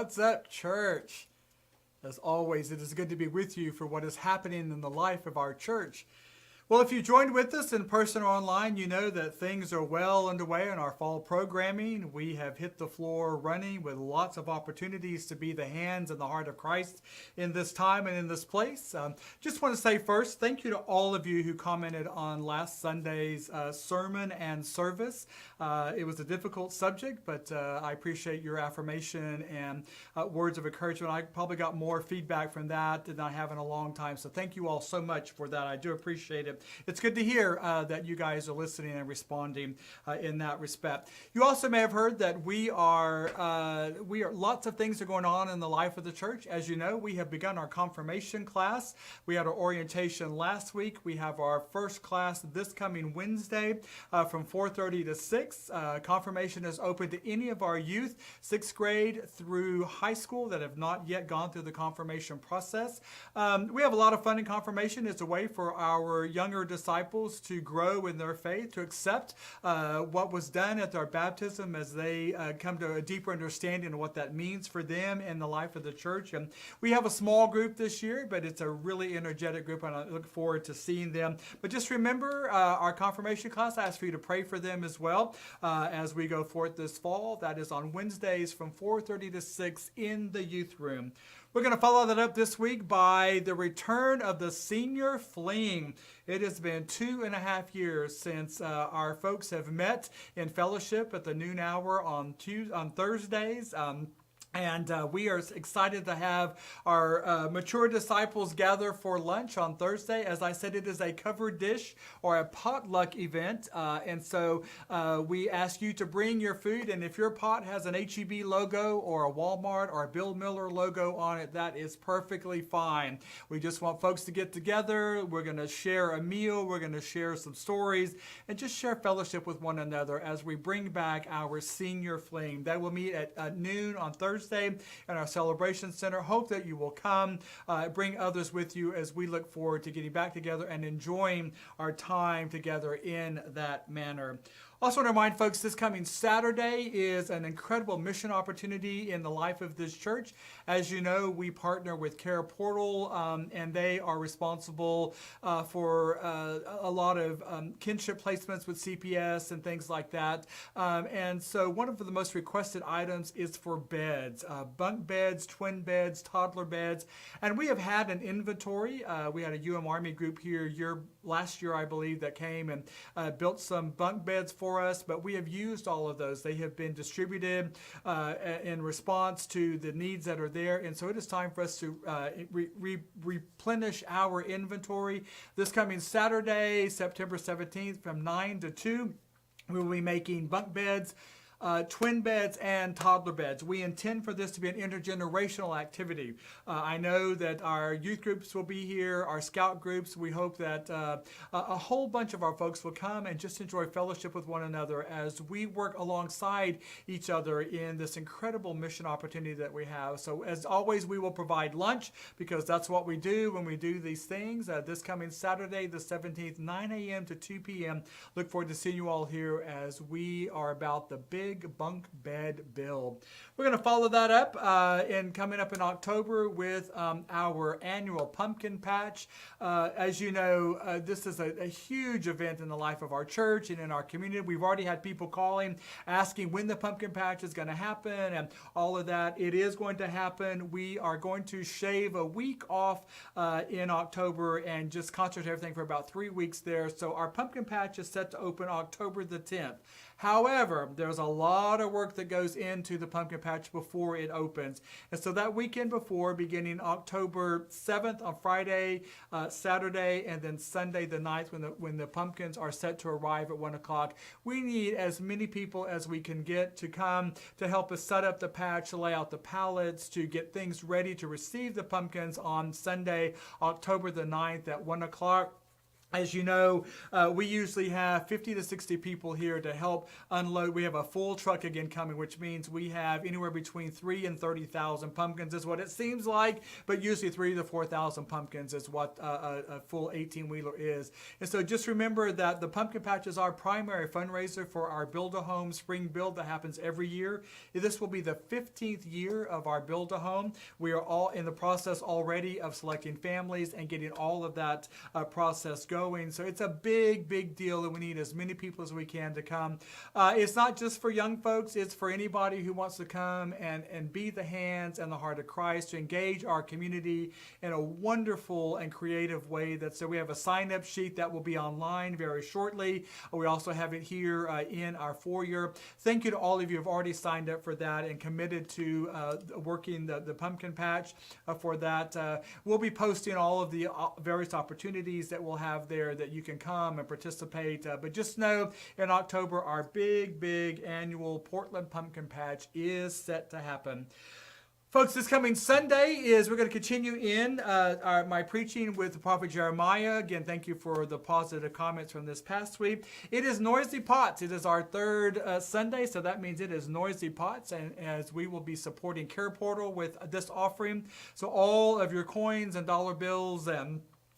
What's up, church? As always, it is good to be with you for what is happening in the life of our church. Well, if you joined with us in person or online, you know that things are well underway in our fall programming. We have hit the floor running with lots of opportunities to be the hands and the heart of Christ in this time and in this place. Just want to say first, thank you to all of you who commented on last Sunday's sermon and service. It was a difficult subject, but I appreciate your affirmation and words of encouragement. I probably got more feedback from that than I have in a long time. So thank you all so much for that. I do appreciate it. It's good to hear that you guys are listening and responding in that respect. You also may have heard that we are lots of things are going on in the life of the church. As you know, we have begun our confirmation class. We had our orientation last week. We have our first class this coming Wednesday from 4:30 to 6. Confirmation is open to any of our youth, 6th grade through high school, that have not yet gone through the confirmation process. We have a lot of fun in confirmation. It's a way for our younger disciples to grow in their faith, to accept what was done at their baptism as they come to a deeper understanding of what that means for them in the life of the church. And we have a small group this year, but it's a really energetic group, and I look forward to seeing them. But just remember our confirmation class. I ask for you to pray for them as well as we go forth this fall. That is on Wednesdays from 4:30 to 6 in the youth room. We're going to follow that up this week by the return of the senior fling. It has been 2.5 years since our folks have met in fellowship at the noon hour on Thursdays. And we are excited to have our mature disciples gather for lunch on Thursday. As I said, it is a covered dish or a potluck event. And so we ask you to bring your food. And if your pot has an H-E-B logo or a Walmart or a Bill Miller logo on it, that is perfectly fine. We just want folks to get together. We're going to share a meal. We're going to share some stories and just share fellowship with one another as we bring back our senior fling. That will meet at noon on Thursday in our celebration center. Hope that you will come, bring others with you as we look forward to getting back together and enjoying our time together in that manner. Also want to remind folks, this coming Saturday is an incredible mission opportunity in the life of this church. As you know, we partner with Care Portal, and they are responsible for a lot of kinship placements with CPS and things like that. And so one of the most requested items is for beds, bunk beds, twin beds, toddler beds. And we have had an inventory. We had a Army group here last year, I believe, that came and built some bunk beds for us, but we have used all of those. They have been distributed in response to the needs that are there, and so it is time for us to replenish our inventory. This coming Saturday, September 17th, from 9 to 2, we will be making bunk beds, twin beds, and toddler beds. We intend for this to be an intergenerational activity. I know that our youth groups will be here, our scout groups. We hope that a whole bunch of our folks will come and just enjoy fellowship with one another as we work alongside each other in this incredible mission opportunity that we have. So as always, we will provide lunch because that's what we do when we do these things. This coming Saturday, the 17th, 9 a.m. to 2 p.m. Look forward to seeing you all here as we are about the big bunk bed build. We're going to follow that up coming up in October with our annual pumpkin patch. As you know, this is a huge event in the life of our church and in our community. We've already had people calling, asking when the pumpkin patch is going to happen and all of that. It is going to happen. We are going to shave a week off in October and just concentrate everything for about 3 weeks there. So our pumpkin patch is set to open October the 10th. However, there's a lot of work that goes into the pumpkin patch before it opens. And so that weekend before, beginning October 7th on Friday, Saturday, and then Sunday the 9th when the pumpkins are set to arrive at 1 o'clock, we need as many people as we can get to come to help us set up the patch, to lay out the pallets, to get things ready to receive the pumpkins on Sunday, October the 9th at 1 o'clock. As you know, we usually have 50 to 60 people here to help unload. We have a full truck again coming, which means we have anywhere between 3 and 30,000 pumpkins is what it seems like, but usually 3 to 4,000 pumpkins is what a full 18-wheeler is. And so just remember that the pumpkin patch is our primary fundraiser for our Build-A-Home Spring Build that happens every year. This will be the 15th year of our Build-A-Home. We are all in the process already of selecting families and getting all of that process going. So it's a big, big deal, and we need as many people as we can to come. It's not just for young folks, it's for anybody who wants to come and be the hands and the heart of Christ, to engage our community in a wonderful and creative way. So we have a sign-up sheet that will be online very shortly. We also have it here in our foyer. Thank you to all of you who have already signed up for that and committed to working the pumpkin patch for that. We'll be posting all of the various opportunities that we'll have there that you can come and participate. But just know in October, our big annual Portland Pumpkin Patch is set to happen. Folks, this coming Sunday we're going to continue in my preaching with the prophet Jeremiah. Again, thank you for the positive comments from this past week. It is Noisy Pots. It is our third Sunday, so that means it is Noisy Pots, and as we will be supporting Care Portal with this offering. So all of your coins and dollar bills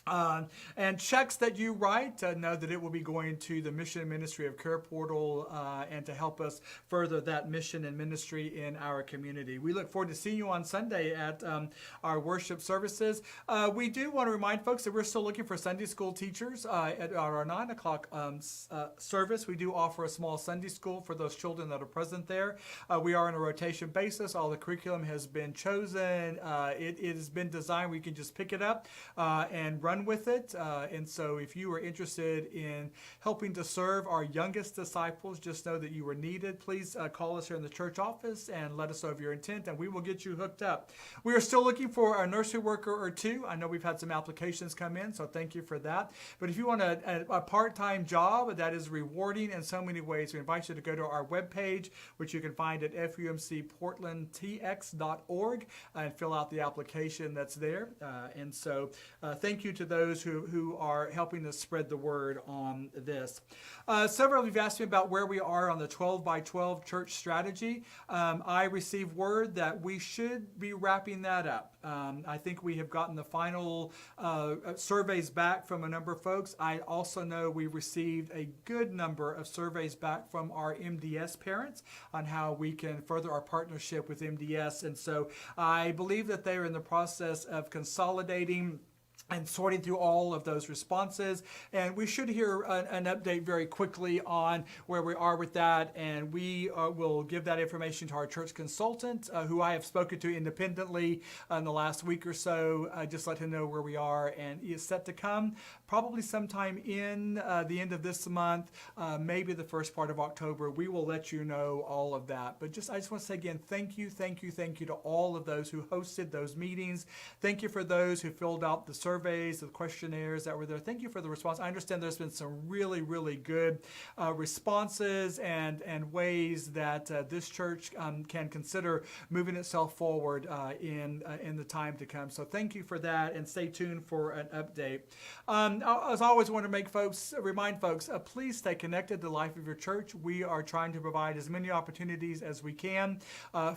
and checks that you write, know that it will be going to the mission and ministry of Care Portal and to help us further that mission and ministry in our community. We look forward to seeing you on Sunday at our worship services. We do want to remind folks that we're still looking for Sunday school teachers at our 9 o'clock service. We do offer a small Sunday school for those children that are present there. We are on a rotation basis. All the curriculum has been chosen. It has been designed. We can just pick it up and run with it. And so if you are interested in helping to serve our youngest disciples, just know that you are needed. Please call us here in the church office and let us know of your intent, and we will get you hooked up. We are still looking for a nursery worker or two. I know we've had some applications come in, so thank you for that. But if you want a part-time job that is rewarding in so many ways, we invite you to go to our webpage, which you can find at fumcportlandtx.org, and fill out the application that's there. And so thank you to those who are helping us spread the word on this. Several of you have asked me about where we are on the 12 by 12 church strategy. I received word that we should be wrapping that up. I think we have gotten the final surveys back from a number of folks. I also know we received a good number of surveys back from our MDS parents on how we can further our partnership with MDS. And so I believe that they are in the process of consolidating and sorting through all of those responses. And we should hear an update very quickly on where we are with that. And we will give that information to our church consultant, who I have spoken to independently in the last week or so. Just let him know where we are. And he is set to come probably sometime in the end of this month, maybe the first part of October. We will let you know all of that. But I just want to say again, thank you to all of those who hosted those meetings. Thank you for those who filled out the surveys, the questionnaires that were there. Thank you for the response. I understand there's been some really good responses and ways that this church can consider moving itself forward in the time to come. So thank you for that, and stay tuned for an update. As I always want to remind folks, please stay connected to the life of your church. We are trying to provide as many opportunities as we can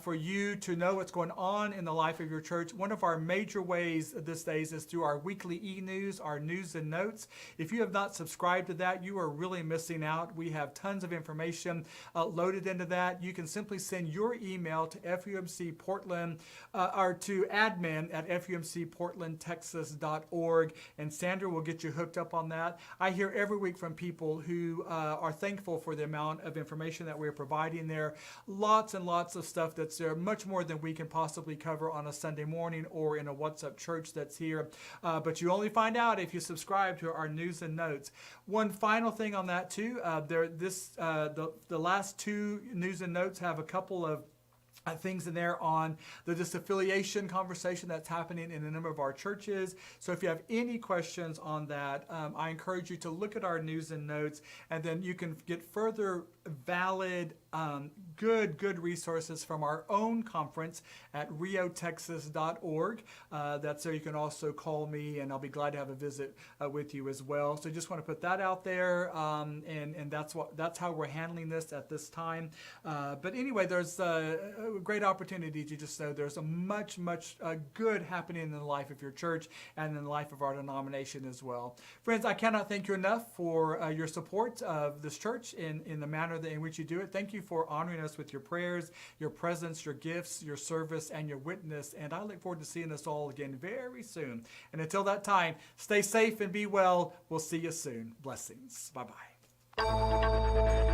for you to know what's going on in the life of your church. One of our major ways these days is through our weekly e-news, our news and notes. If you have not subscribed to that, you are really missing out. We have tons of information loaded into that. You can simply send your email to FUMC Portland or to admin@fumcportlandtexas.org, and Sandra will get you hooked up on that. I hear every week from people who are thankful for the amount of information that we're providing there. Lots and lots of stuff that's there, much more than we can possibly cover on a Sunday morning or in a What's Up Church that's here. But you only find out if you subscribe to our news and notes. One final thing on that too, the last two news and notes have a couple of things in there on the disaffiliation conversation that's happening in a number of our churches. So if you have any questions on that, I encourage you to look at our news and notes, and then you can get further valid, good resources from our own conference at riotexas.org. That's there. You can also call me, and I'll be glad to have a visit with you as well. So just want to put that out there, and that's how we're handling this at this time. But anyway, there's a great opportunity to just know there's a much good happening in the life of your church and in the life of our denomination as well. Friends, I cannot thank you enough for your support of this church in the manner in which you do it. Thank you for honoring us with your prayers, your presence, your gifts, your service, and your witness. And I look forward to seeing us all again very soon. And until that time, stay safe and be well. We'll see you soon. Blessings. Bye-bye.